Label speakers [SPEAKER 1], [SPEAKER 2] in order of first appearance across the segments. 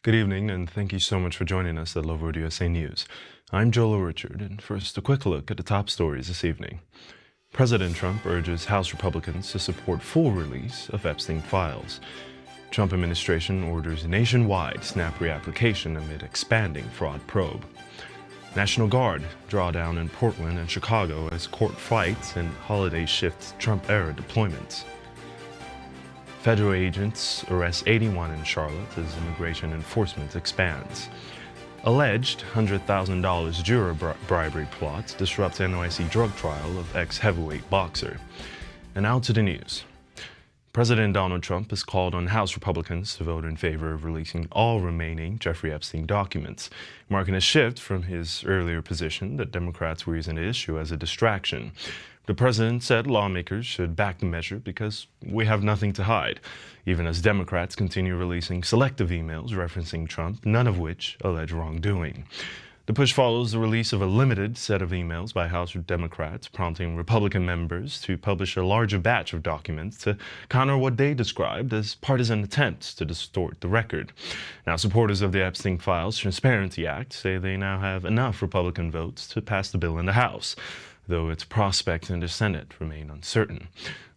[SPEAKER 1] Good evening, and thank you so much for joining us at Loveworld USA News. I'm Joel Richard, and first, a quick look at the top stories this evening. President Trump urges House Republicans to support full release of Epstein files. Trump administration orders nationwide SNAP reapplication amid expanding fraud probe. National Guard drawdown in Portland and Chicago as court fights and holiday shifts Trump-era deployments. Federal agents arrest 81 in Charlotte as immigration enforcement expands. Alleged $100,000 juror bribery plot disrupts NYC drug trial of ex-heavyweight boxer. And now to the news. President Donald Trump has called on House Republicans to vote in favor of releasing all remaining Jeffrey Epstein documents, marking a shift from his earlier position that Democrats were using the issue as a distraction. The president said lawmakers should back the measure because we have nothing to hide, even as Democrats continue releasing selective emails referencing Trump, none of which allege wrongdoing. The push follows the release of a limited set of emails by House Democrats, prompting Republican members to publish a larger batch of documents to counter what they described as partisan attempts to distort the record. Now, supporters of the Epstein Files Transparency Act say they now have enough Republican votes to pass the bill in the House, though its prospects in the Senate remain uncertain.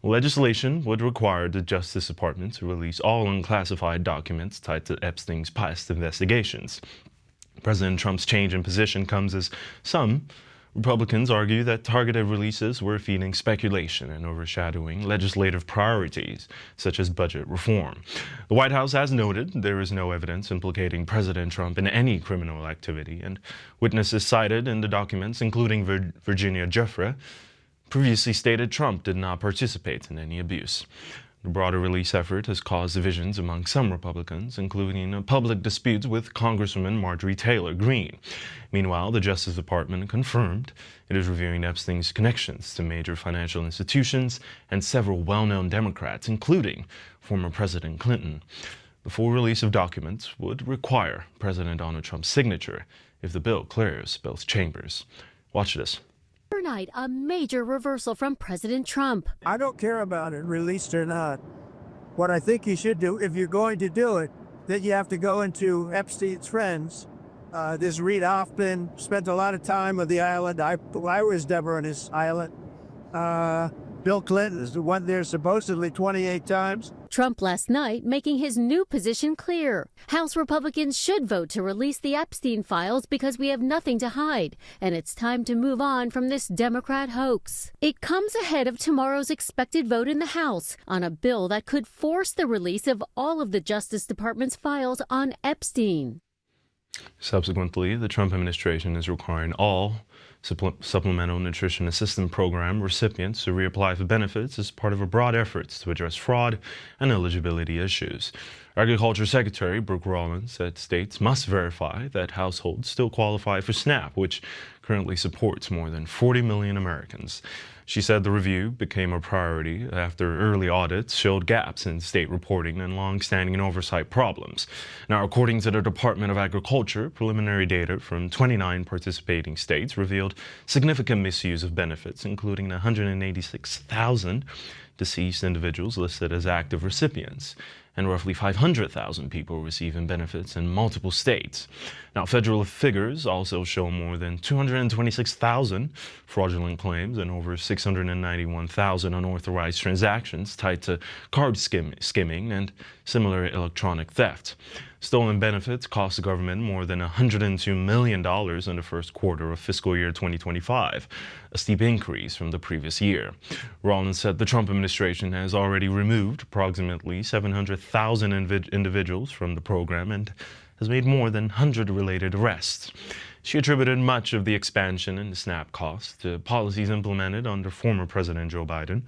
[SPEAKER 1] Legislation would require the Justice Department to release all unclassified documents tied to Epstein's past investigations. President Trump's change in position comes as some Republicans argue that targeted releases were feeding speculation and overshadowing legislative priorities, such as budget reform. The White House has noted there is no evidence implicating President Trump in any criminal activity, and witnesses cited in the documents, including Virginia Giuffre, previously stated Trump did not participate in any abuse. The broader release effort has caused divisions among some Republicans, including public disputes with Congresswoman Marjorie Taylor Greene. Meanwhile, the Justice Department confirmed it is reviewing Epstein's connections to major financial institutions and several well-known Democrats, including former President Clinton. The full release of documents would require President Donald Trump's signature if the bill clears both chambers. Watch this.
[SPEAKER 2] Overnight, a major reversal from President Trump.
[SPEAKER 3] I don't care about it, released or not. What I think you should do, if you're going to do it, then you have to go into Epstein's friends. This Reid Hoffman spent a lot of time on the island. I was never on his island. Bill Clinton went there supposedly 28 times.
[SPEAKER 2] Trump last night making his new position clear. House Republicans should vote to release the Epstein files because we have nothing to hide, and it's time to move on from this Democrat hoax. It comes ahead of tomorrow's expected vote in the House on a bill that could force the release of all of the Justice Department's files on Epstein.
[SPEAKER 1] Subsequently, the Trump administration is requiring all Supplemental Nutrition Assistance Program recipients to reapply for benefits as part of a broad effort to address fraud and eligibility issues. Agriculture Secretary Brooke Rollins said states must verify that households still qualify for SNAP, which currently supports more than 40 million Americans. She said the review became a priority after early audits showed gaps in state reporting and long-standing oversight problems. Now, according to the Department of Agriculture, preliminary data from 29 participating states revealed significant misuse of benefits, including 186,000 deceased individuals listed as active recipients, and roughly 500,000 people receiving benefits in multiple states. Now, federal figures also show more than 226,000 fraudulent claims and over 691,000 unauthorized transactions tied to card skimming and similar electronic theft. Stolen benefits cost the government more than $102 million in the first quarter of fiscal year 2025, a steep increase from the previous year. Rollins said the Trump administration has already removed approximately 700,000 individuals from the program and has made more than 100 related arrests. She attributed much of the expansion in the SNAP costs to policies implemented under former President Joe Biden,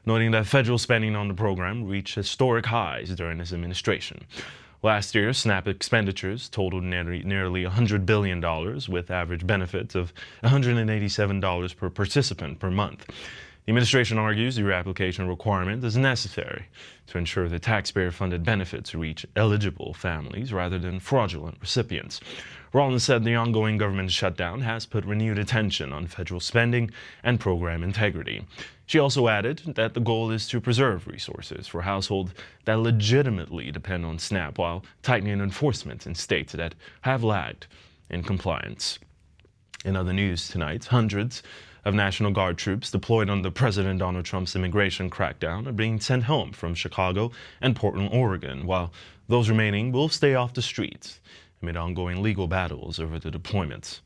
[SPEAKER 1] noting that federal spending on the program reached historic highs during his administration. Last year, SNAP expenditures totaled nearly $100 billion, with average benefits of $187 per participant per month. The administration argues the reapplication requirement is necessary to ensure that taxpayer-funded benefits reach eligible families rather than fraudulent recipients. Rollins said the ongoing government shutdown has put renewed attention on federal spending and program integrity. She also added that the goal is to preserve resources for households that legitimately depend on SNAP while tightening enforcement in states that have lagged in compliance. In other news tonight, hundreds of National Guard troops deployed under President Donald Trump's immigration crackdown are being sent home from Chicago and Portland, Oregon, while those remaining will stay off the streets amid ongoing legal battles over the deployments.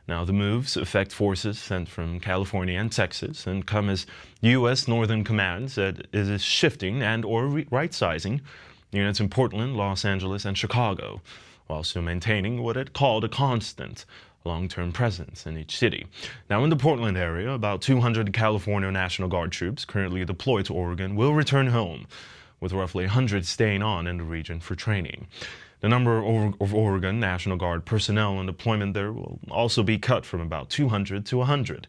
[SPEAKER 1] Now, the moves affect forces sent from California and Texas and come as U.S. Northern Command said it is shifting and or right-sizing units in Portland, Los Angeles, and Chicago, while still maintaining what it called a constant long-term presence in each city. Now, in the Portland area, about 200 California National Guard troops currently deployed to Oregon will return home, with roughly 100 staying on in the region for training. The number of Oregon National Guard personnel on deployment there will also be cut from about 200 to 100.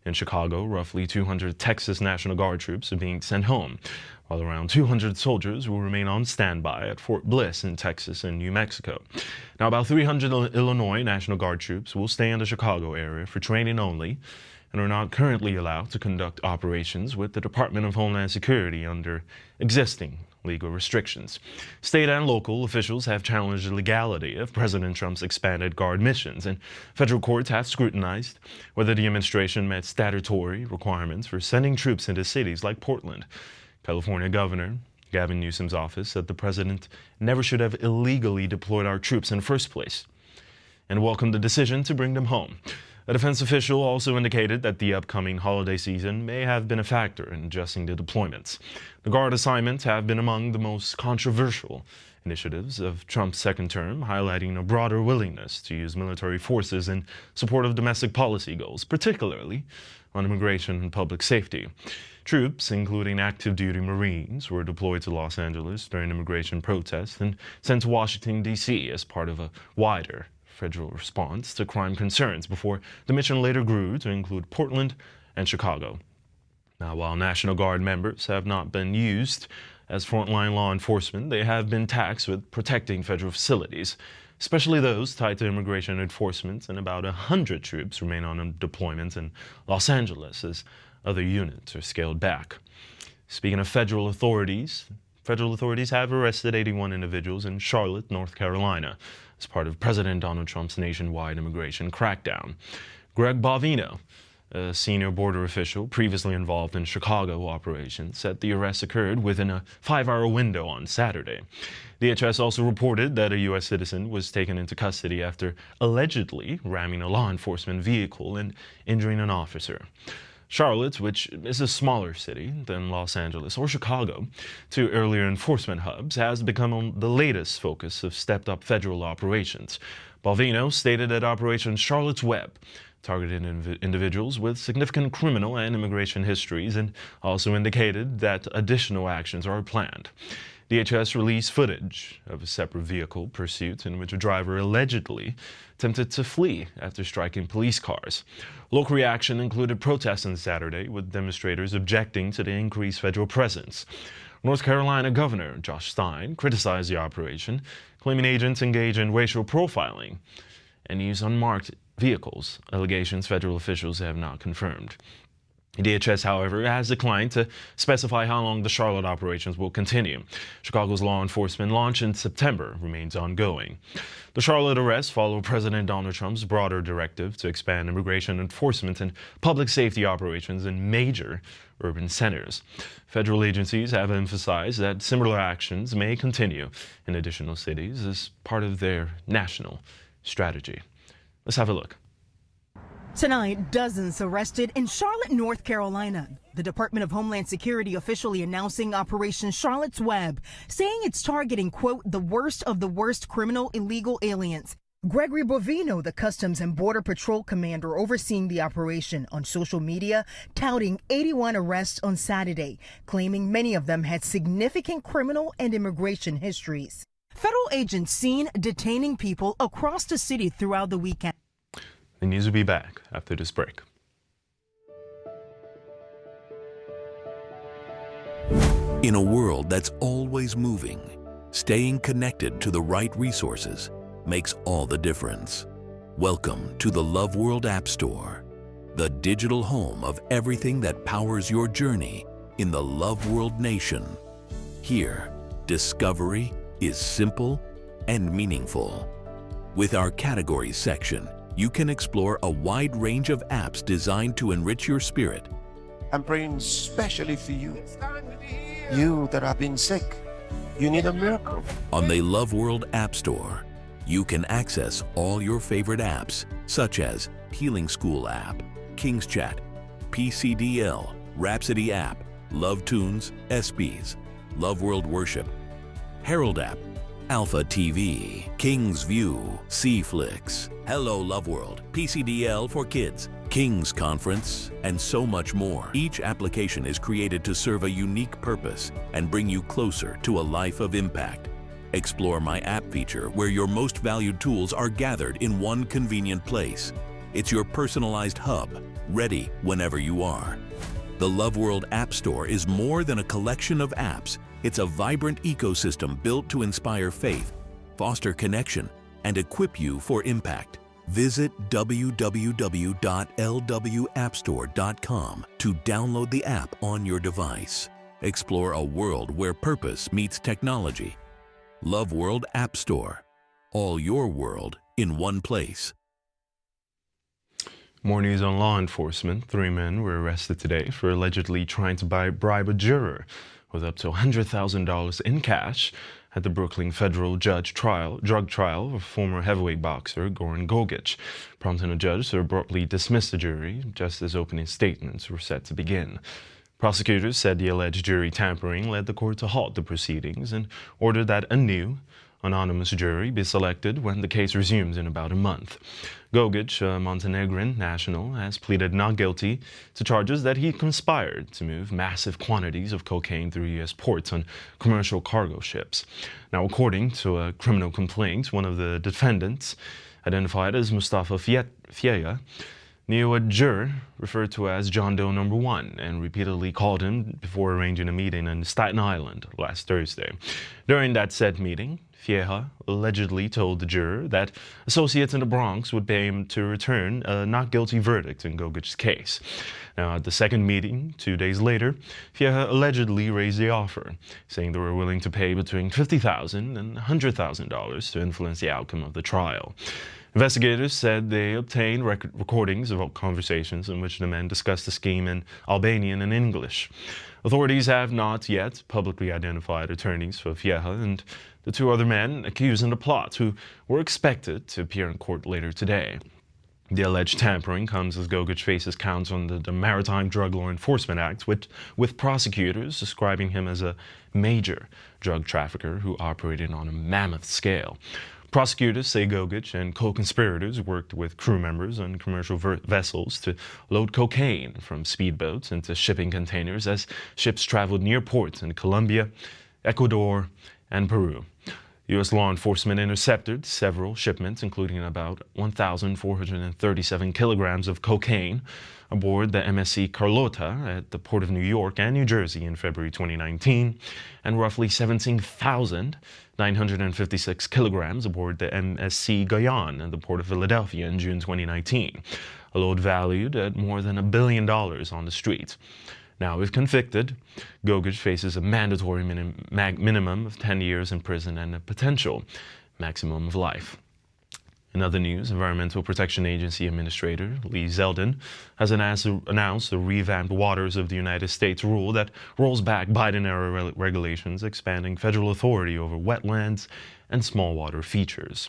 [SPEAKER 1] In Chicago, roughly 200 Texas National Guard troops are being sent home, while around 200 soldiers will remain on standby at Fort Bliss in Texas and New Mexico. Now, about 300 Illinois National Guard troops will stay in the Chicago area for training only and are not currently allowed to conduct operations with the Department of Homeland Security under existing legal restrictions. State and local officials have challenged the legality of President Trump's expanded Guard missions, and federal courts have scrutinized whether the administration met statutory requirements for sending troops into cities like Portland. California Governor Gavin Newsom's office said the president never should have illegally deployed our troops in the first place and welcomed the decision to bring them home. A defense official also indicated that the upcoming holiday season may have been a factor in adjusting the deployments. The Guard assignments have been among the most controversial initiatives of Trump's second term, highlighting a broader willingness to use military forces in support of domestic policy goals, particularly on immigration and public safety. Troops, including active duty Marines, were deployed to Los Angeles during immigration protests and sent to Washington, D.C. as part of a wider federal response to crime concerns before the mission later grew to include Portland and Chicago. Now, while National Guard members have not been used as frontline law enforcement, they have been tasked with protecting federal facilities, especially those tied to immigration enforcement, and about 100 troops remain on deployment in Los Angeles as other units are scaled back. Speaking of federal authorities have arrested 81 individuals in Charlotte, North Carolina, as part of President Donald Trump's nationwide immigration crackdown. Greg Bovino, a senior border official previously involved in Chicago operations, said the arrest occurred within a 5-hour window on Saturday. DHS also reported that a U.S. citizen was taken into custody after allegedly ramming a law enforcement vehicle and injuring an officer. Charlotte, which is a smaller city than Los Angeles or Chicago, two earlier enforcement hubs, has become the latest focus of stepped-up federal operations. Bovino stated that Operation Charlotte's Web targeted individuals with significant criminal and immigration histories, and also indicated that additional actions are planned. DHS released footage of a separate vehicle pursuit in which a driver allegedly attempted to flee after striking police cars. Local reaction included protests on Saturday, with demonstrators objecting to the increased federal presence. North Carolina Governor Josh Stein criticized the operation, claiming agents engage in racial profiling and use unmarked vehicles, allegations federal officials have not confirmed. DHS, however, has declined to specify how long the Charlotte operations will continue. Chicago's law enforcement launch in September remains ongoing. The Charlotte arrests follow President Donald Trump's broader directive to expand immigration enforcement and public safety operations in major urban centers. Federal agencies have emphasized that similar actions may continue in additional cities as part of their national strategy. Let's have a look.
[SPEAKER 4] Tonight, dozens arrested in Charlotte, North Carolina. The Department of Homeland Security officially announcing Operation Charlotte's Web, saying it's targeting, quote, the worst of the worst criminal illegal aliens. Gregory Bovino, the Customs and Border Patrol commander overseeing the operation, on social media touting 81 arrests on Saturday, claiming many of them had significant criminal and immigration histories. Federal agents seen detaining people across the city throughout the weekend.
[SPEAKER 1] The news will be back after this break.
[SPEAKER 5] In a world that's always moving, staying connected to the right resources makes all the difference. Welcome to the Loveworld App Store. the digital home of everything that powers your journey in the Loveworld nation. Here, discovery is simple and meaningful. With our categories section, you can explore a wide range of apps designed to enrich your spirit.
[SPEAKER 6] I'm praying specially for you. You that have been sick, you need a miracle.
[SPEAKER 5] On the Loveworld App Store, you can access all your favorite apps, such as Healing School app, King's Chat, PCDL, Rhapsody app, Love Tunes, ESPYs, Loveworld Worship, Herald app, Alpha TV, King's View, C-Flix, Hello Loveworld, PCDL for kids, King's Conference, and so much more. Each application is created to serve a unique purpose and bring you closer to a life of impact. Explore My App feature, where your most valued tools are gathered in one convenient place. It's your personalized hub, ready whenever you are. The Loveworld App Store is more than a collection of apps. It's a vibrant ecosystem built to inspire faith, foster connection, and equip you for impact. Visit www.lwappstore.com to download the app on your device. Explore a world where purpose meets technology. Loveworld App Store. All your world in one place.
[SPEAKER 1] More news on law enforcement. 3 men were arrested today for allegedly trying to bribe a juror with up to $100,000 in cash at the Brooklyn federal drug trial of former heavyweight boxer Goran Gogic, prompting a judge to abruptly dismiss the jury just as opening statements were set to begin. Prosecutors said the alleged jury tampering led the court to halt the proceedings and ordered that a new, anonymous jury be selected when the case resumes in about a month. Gogic, a Montenegrin national, has pleaded not guilty to charges that he conspired to move massive quantities of cocaine through U.S. ports on commercial cargo ships. Now, according to a criminal complaint, one of the defendants, identified as Mustafa Fieya, knew a juror referred to as John Doe No. 1 and repeatedly called him before arranging a meeting in Staten Island last Thursday. During that said meeting, Fieha allegedly told the juror that associates in the Bronx would pay him to return a not guilty verdict in Gogic's case. Now, at the second meeting, 2 days later, Fieha allegedly raised the offer, saying they were willing to pay between $50,000 and $100,000 to influence the outcome of the trial. Investigators said they obtained recordings of conversations in which the men discussed the scheme in Albanian and English. Authorities have not yet publicly identified attorneys for Fieha and the 2 other men accused in the plot, who were expected to appear in court later today. The alleged tampering comes as Gogic faces counts under the Maritime Drug Law Enforcement Act, with prosecutors describing him as a major drug trafficker who operated on a mammoth scale. Prosecutors say Gogic and co-conspirators worked with crew members on commercial vessels to load cocaine from speedboats into shipping containers as ships traveled near ports in Colombia, Ecuador, and Peru. U.S. law enforcement intercepted several shipments, including about 1,437 kilograms of cocaine aboard the MSC Carlota at the Port of New York and New Jersey in February 2019, and roughly 17,956 kilograms aboard the MSC Guyane at the Port of Philadelphia in June 2019, a load valued at more than $1 billion on the street. Now, if convicted, Gogic faces a mandatory minimum of 10 years in prison and a potential maximum of life. In other news, Environmental Protection Agency Administrator Lee Zeldin has announced the revamped Waters of the United States rule that rolls back Biden-era regulations expanding federal authority over wetlands and small water features.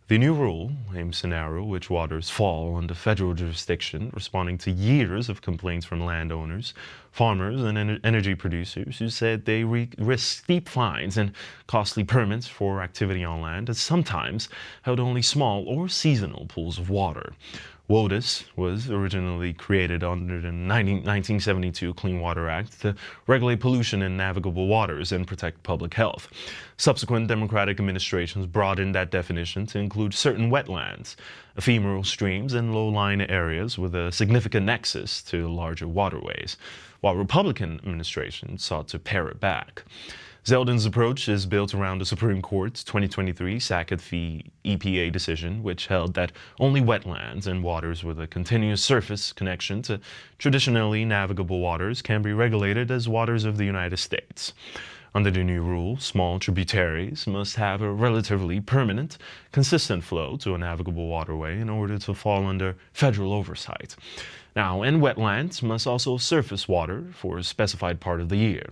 [SPEAKER 1] The new rule aims to narrow which waters fall under federal jurisdiction, responding to years of complaints from landowners, farmers, and energy producers who said they risk steep fines and costly permits for activity on land that sometimes held only small or seasonal pools of water. WOTUS was originally created under the 1972 Clean Water Act to regulate pollution in navigable waters and protect public health. Subsequent Democratic administrations broadened that definition to include certain wetlands, ephemeral streams, and low-lying areas with a significant nexus to larger waterways, while Republican administrations sought to pare it back. Zeldin's approach is built around the Supreme Court's 2023 Sackett v. EPA decision, which held that only wetlands and waters with a continuous surface connection to traditionally navigable waters can be regulated as waters of the United States. Under the new rule, small tributaries must have a relatively permanent, consistent flow to a navigable waterway in order to fall under federal oversight. Now, and wetlands must also surface water for a specified part of the year.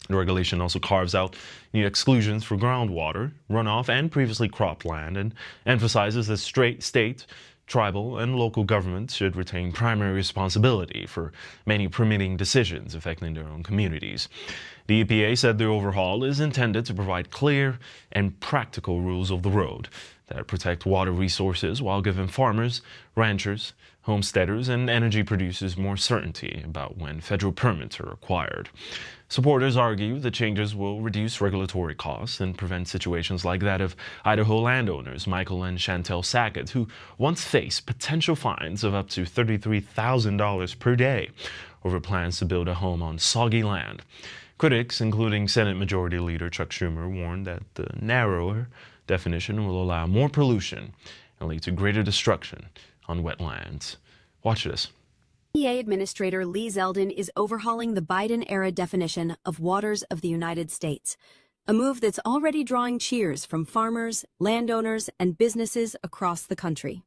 [SPEAKER 1] The regulation also carves out new exclusions for groundwater, runoff, and previously cropped land, and emphasizes that state, tribal, and local governments should retain primary responsibility for many permitting decisions affecting their own communities. The EPA said the overhaul is intended to provide clear and practical rules of the road that protect water resources while giving farmers, ranchers, homesteaders, and energy producers more certainty about when federal permits are required. Supporters argue the changes will reduce regulatory costs and prevent situations like that of Idaho landowners Michael and Chantel Sackett, who once faced potential fines of up to $33,000 per day over plans to build a home on soggy land. Critics, including Senate Majority Leader Chuck Schumer, warned that the narrower definition will allow more pollution and lead to greater destruction on wetlands. Watch this.
[SPEAKER 7] EPA Administrator Lee Zeldin is overhauling the Biden-era definition of waters of the United States, a move that's already drawing cheers from farmers, landowners, and businesses across the country.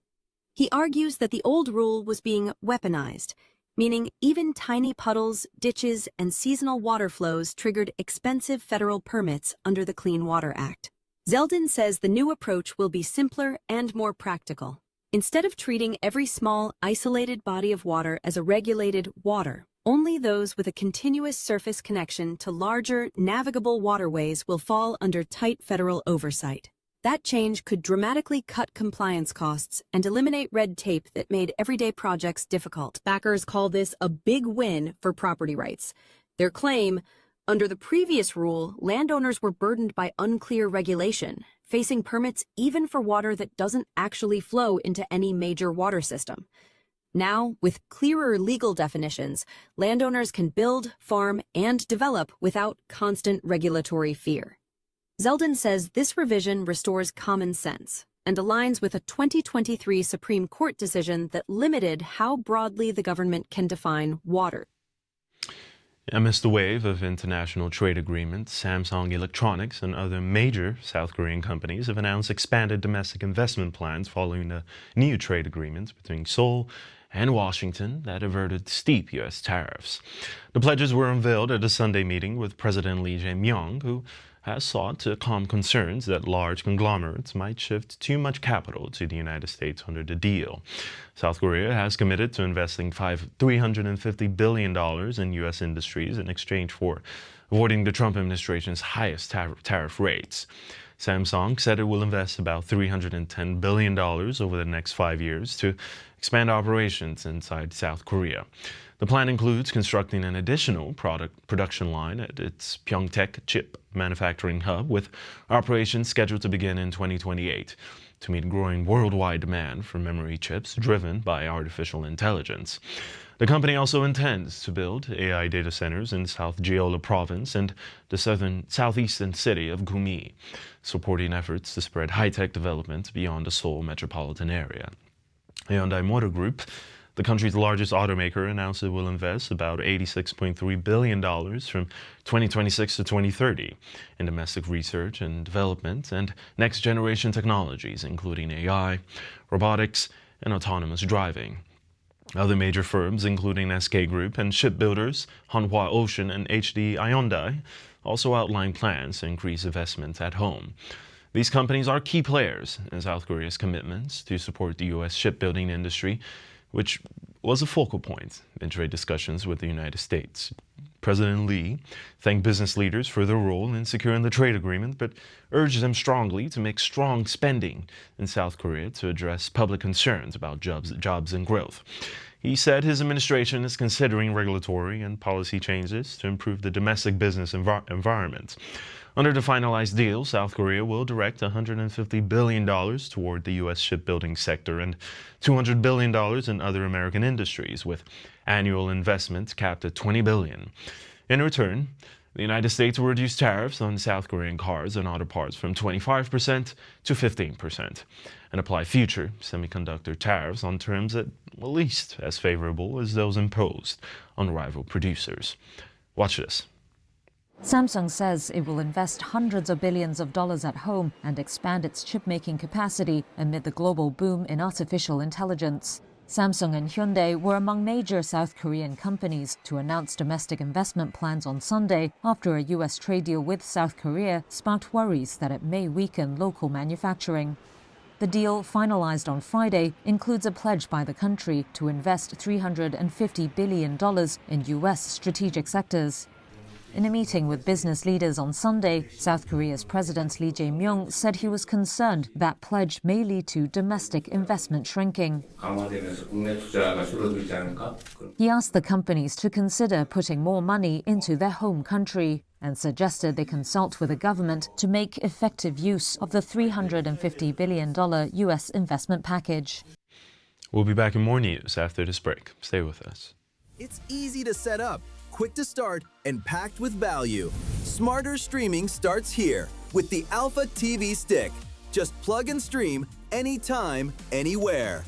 [SPEAKER 7] He argues that the old rule was being weaponized, meaning even tiny puddles, ditches, and seasonal water flows triggered expensive federal permits under the Clean Water Act. Zeldin says the new approach will be simpler and more practical. Instead of treating every small, isolated body of water as a regulated water, only those with a continuous surface connection to larger, navigable waterways will fall under tight federal oversight. That change could dramatically cut compliance costs and eliminate red tape that made everyday projects difficult. Backers call this a big win for property rights. Their claim, under the previous rule, landowners were burdened by unclear regulation, facing permits even for water that doesn't actually flow into any major water system. Now, with clearer legal definitions, landowners can build, farm, and develop without constant regulatory fear. Zeldin says this revision restores common sense and aligns with a 2023 Supreme Court decision that limited how broadly the government can define water.
[SPEAKER 1] Amidst the wave of international trade agreements, Samsung Electronics and other major South Korean companies have announced expanded domestic investment plans following the new trade agreements between Seoul and Washington that averted steep U.S. tariffs. The pledges were unveiled at a Sunday meeting with President Lee Jae-myung, who has sought to calm concerns that large conglomerates might shift too much capital to the United States under the deal. South Korea has committed to investing $350 billion in U.S. industries in exchange for avoiding the Trump administration's highest tariff rates. Samsung said it will invest about $310 billion over the next 5 years to expand operations inside South Korea. The plan includes constructing an additional production line at its Pyeongtaek chip manufacturing hub, with operations scheduled to begin in 2028 to meet growing worldwide demand for memory chips driven by artificial intelligence. The company also intends to build AI data centers in South Jeolla province and the southeastern city of Gumi, supporting efforts to spread high-tech development beyond the Seoul metropolitan area. Hyundai Motor Group, the country's largest automaker, announced it will invest about $86.3 billion from 2026 to 2030 in domestic research and development and next-generation technologies, including AI, robotics, and autonomous driving. Other major firms, including SK Group and shipbuilders Hanwha Ocean and HD Hyundai, also outlined plans to increase investments at home. These companies are key players in South Korea's commitments to support the U.S. shipbuilding industry, which was a focal point in trade discussions with the United States. President Lee thanked business leaders for their role in securing the trade agreement, but urged them strongly to make strong spending in South Korea to address public concerns about jobs and growth. He said his administration is considering regulatory and policy changes to improve the domestic business environment. Under the finalized deal, South Korea will direct $150 billion toward the U.S. shipbuilding sector and $200 billion in other American industries, with annual investments capped at $20 billion. In return, The United States will reduce tariffs on South Korean cars and auto parts from 25% to 15% and apply future semiconductor tariffs on terms at least as favorable as those imposed on rival producers. Watch this.
[SPEAKER 8] Samsung says it will invest hundreds of billions of dollars at home and expand its chip-making capacity amid the global boom in artificial intelligence. Samsung and Hyundai were among major South Korean companies to announce domestic investment plans on Sunday after a U.S. trade deal with South Korea sparked worries that it may weaken local manufacturing. The deal, finalized on Friday, includes a pledge by the country to invest $350 billion in U.S. strategic sectors. In a meeting with business leaders on Sunday, South Korea's President Lee Jae-myung said he was concerned that pledge may lead to domestic investment shrinking. He asked the companies to consider putting more money into their home country and suggested they consult with the government to make effective use of the $350 billion U.S. investment package.
[SPEAKER 1] We'll be back in more news after this break. Stay with us.
[SPEAKER 9] It's easy to set up, quick to start, and packed with value. Smarter streaming starts here with the Alpha TV Stick. Just plug and stream anytime, anywhere.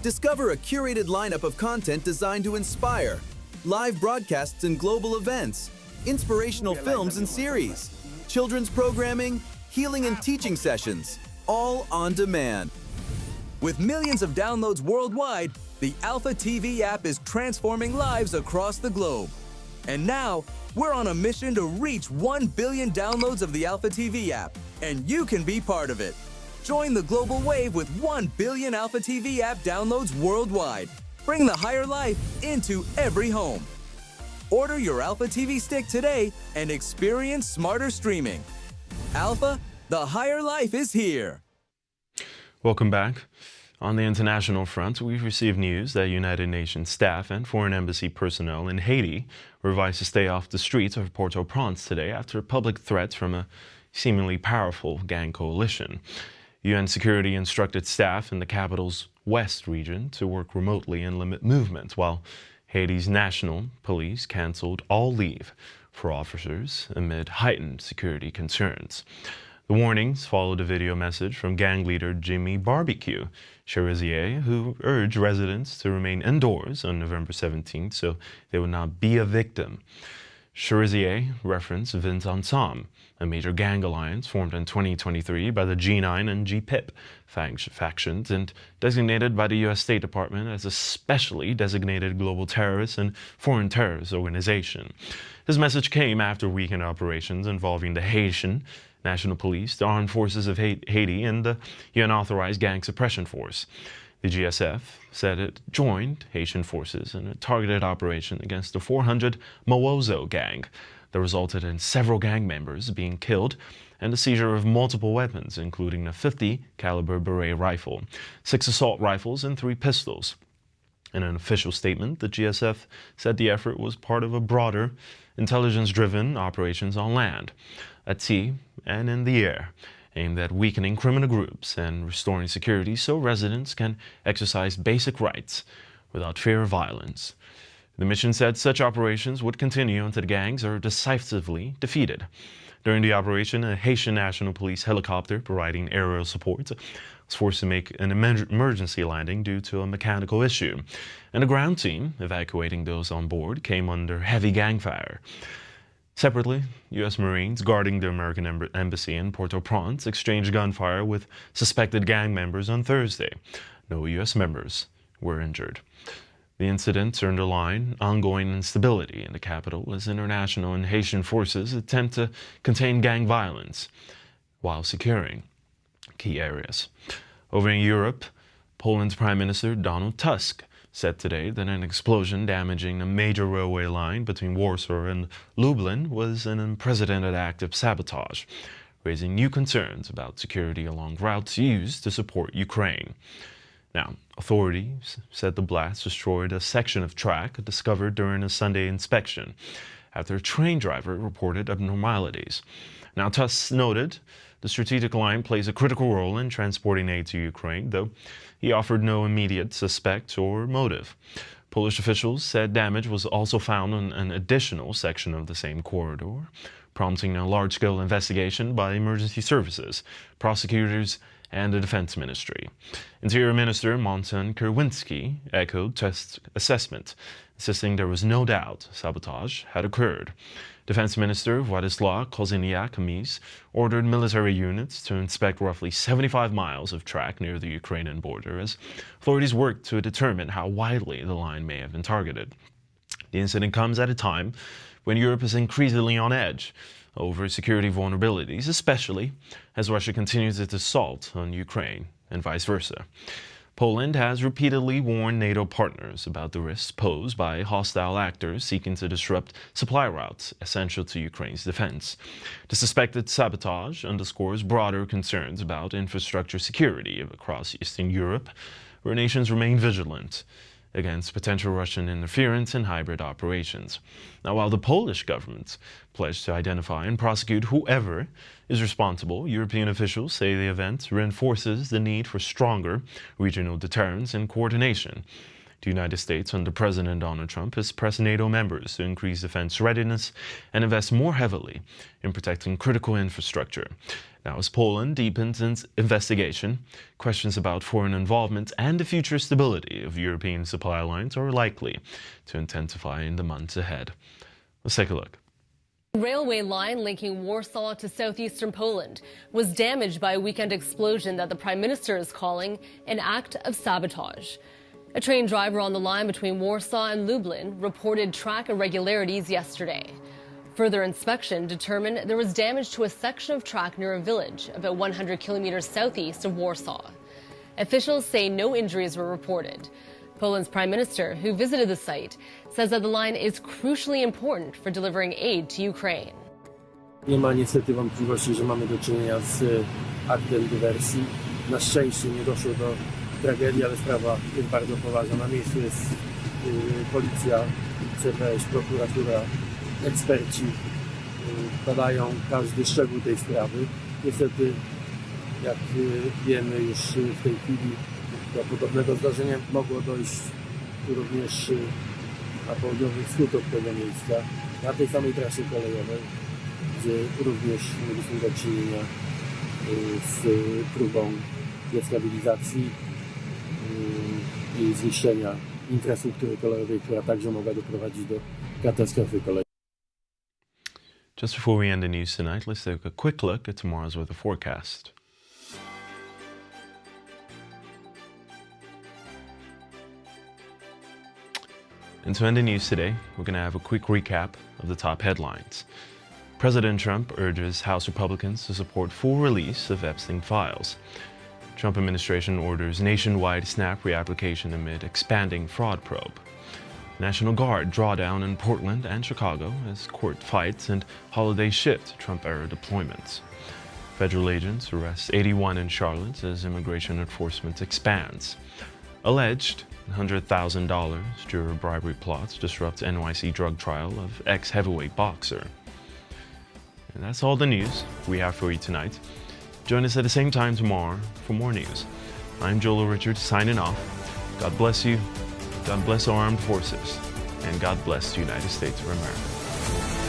[SPEAKER 9] Discover a curated lineup of content designed to inspire, live broadcasts and global events, inspirational films and series, children's programming, healing and teaching sessions, all on demand. With millions of downloads worldwide, the Alpha TV app is transforming lives across the globe. And now, we're on a mission to reach 1 billion downloads of the Alpha TV app, and you can be part of it. Join the global wave with 1 billion Alpha TV app downloads worldwide. Bring the higher life into every home. Order your Alpha TV Stick today and experience smarter streaming. Alpha, the higher life is here.
[SPEAKER 1] Welcome back. On the international front, we've received news that United Nations staff and foreign embassy personnel in Haiti were advised to stay off the streets of Port-au-Prince today after public threats from a seemingly powerful gang coalition. UN security instructed staff in the capital's west region to work remotely and limit movement, while Haiti's national police canceled all leave for officers amid heightened security concerns. The warnings followed a video message from gang leader Jimmy Barbecue Cherizier, who urged residents to remain indoors on November 17th so they would not be a victim. Cherizier referenced Vince Ensemble, a major gang alliance formed in 2023 by the G9 and GPIP factions and designated by the U.S. State Department as a specially designated global terrorist and foreign terrorist organization. His message came after weekend operations involving the Haitian National Police, the Armed Forces of Haiti, and the UN-authorized Gang Suppression Force. The GSF said it joined Haitian forces in a targeted operation against the 400 Mawozo gang that resulted in several gang members being killed and the seizure of multiple weapons, including a 50 caliber Beret rifle, 6 assault rifles, and 3 pistols. In an official statement, the GSF said the effort was part of a broader intelligence-driven operations on land, at sea, and in the air, aimed at weakening criminal groups and restoring security so residents can exercise basic rights without fear of violence. The mission said such operations would continue until the gangs are decisively defeated. During the operation, a Haitian National Police helicopter providing aerial support was forced to make an emergency landing due to a mechanical issue, and a ground team evacuating those on board came under heavy gang fire. Separately, U.S. Marines guarding the American embassy in Port-au-Prince exchanged gunfire with suspected gang members on Thursday. No U.S. members were injured. The incidents underline ongoing instability in the capital as international and Haitian forces attempt to contain gang violence while securing key areas. Over in Europe, Poland's Prime Minister Donald Tusk said today that an explosion damaging a major railway line between Warsaw and Lublin was an unprecedented act of sabotage, raising new concerns about security along routes used to support Ukraine. Now, authorities said the blast destroyed a section of track discovered during a Sunday inspection after a train driver reported abnormalities. Now, Tusk noted the strategic line plays a critical role in transporting aid to Ukraine, though he offered no immediate suspect or motive. Polish officials said damage was also found on an additional section of the same corridor, prompting a large-scale investigation by emergency services, prosecutors, and the Defense Ministry. Interior Minister Montan Kerwinski echoed Tusk's assessment, insisting there was no doubt sabotage had occurred. Defense Minister Władysław Kozyniak-Kamysz ordered military units to inspect roughly 75 miles of track near the Ukrainian border as authorities worked to determine how widely the line may have been targeted. The incident comes at a time when Europe is increasingly on edge over security vulnerabilities, especially as Russia continues its assault on Ukraine and vice versa. Poland has repeatedly warned NATO partners about the risks posed by hostile actors seeking to disrupt supply routes essential to Ukraine's defense. The suspected sabotage underscores broader concerns about infrastructure security across Eastern Europe, where nations remain vigilant against potential Russian interference in hybrid operations. Now, while the Polish government pledged to identify and prosecute whoever is responsible, European officials say the event reinforces the need for stronger regional deterrence and coordination. The United States, under President Donald Trump, has pressed NATO members to increase defense readiness and invest more heavily in protecting critical infrastructure. Now, as Poland deepens its investigation, questions about foreign involvement and the future stability of European supply lines are likely to intensify in the months ahead. Let's take a look.
[SPEAKER 10] Railway line linking Warsaw to southeastern Poland was damaged by a weekend explosion that the Prime Minister is calling an act of sabotage. A train driver on the line between Warsaw and Lublin reported track irregularities yesterday. Further inspection determined there was damage to a section of track near a village about 100 kilometers southeast of Warsaw. Officials say no injuries were reported. Poland's Prime Minister, who visited the site, says that the line is crucially important for delivering aid to Ukraine.
[SPEAKER 11] Nie ma niestety wątpliwości, że mamy do czynienia z aktem dywersji. Na szczęście nie doszło do tragedii, ale sprawa jest bardzo poważna. Na miejscu jest policja, CBŚ, prokuratura, eksperci badają każdy szczegół tej sprawy. Niestety, jak wiemy, już w tej chwili do podobnego zdarzenia mogło dojść również na południowy wschód od tego miejsca, na tej samej trasie kolejowej, gdzie również mieliśmy do czynienia z próbą destabilizacji i zniszczenia infrastruktury kolejowej, która także mogła doprowadzić do katastrofy kolejowej.
[SPEAKER 1] Just before we end the news tonight, let's take a quick look at tomorrow's weather forecast. And to end the news today, we're going to have a quick recap of the top headlines. President Trump urges House Republicans to support full release of Epstein files. Trump administration orders nationwide SNAP reapplication amid expanding fraud probe. National Guard drawdown in Portland and Chicago as court fights and holidays shift Trump-era deployments. Federal agents arrest 81 in Charlotte as immigration enforcement expands. Alleged $100,000 juror bribery plots disrupt NYC drug trial of ex-heavyweight boxer. And that's all the news we have for you tonight. Join us at the same time tomorrow for more news. I'm Joel Richards signing off. God bless you, God bless our armed forces, and God bless the United States of America.